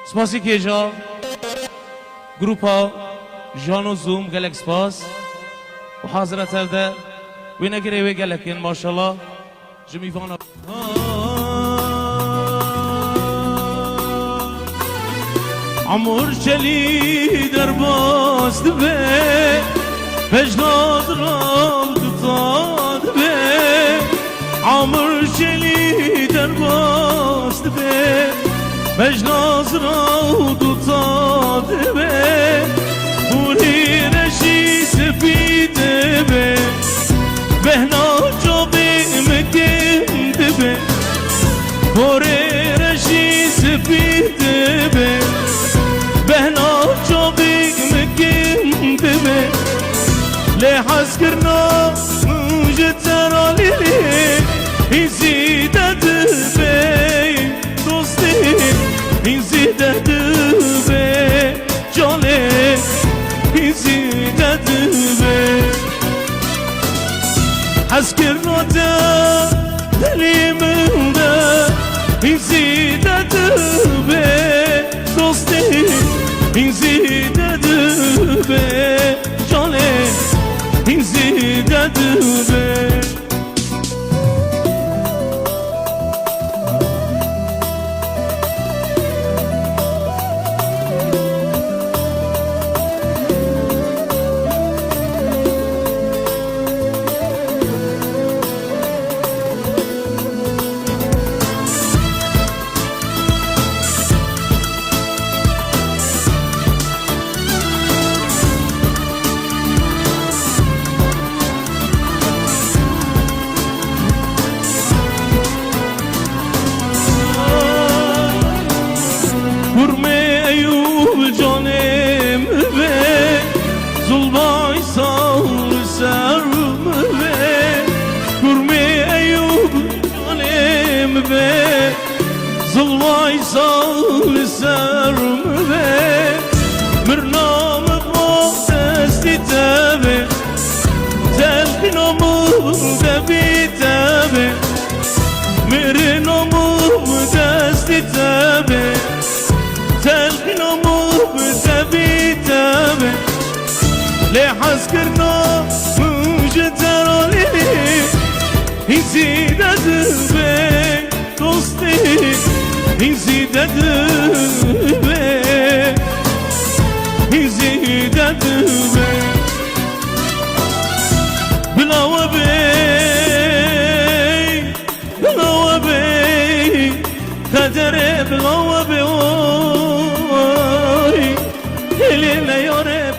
سپاسی که جا گروپا جان و زوم گلک سپاس و حاضرت ده وی نگره وی گلکین ماشالله جمیفانا عمر چلی در باست به وجناد را داد به عمر چلی در باست به وجناد را داد به بوری رشی سفید به بهنا جوبی مکند به بوری رشی سفید به بهنا جوبی مکند به لحظ کرنا مجترالی این زیدت به دوستی این زیدت به جاله این زیدت به حس کرنا دلی منده این زیدت به دوستی این زیدت به جاله این زیدت به ظلمای سال سرم به مرنام با دستی تبه تلقینامو دبی تبه مرنامو دستی تبه تلقینامو دبی تبه لحظ کرنا مجترالی این زیدت به دوستی این زیدت به این زیدت به بلاو بی قدر بلاو بی هلی نیاره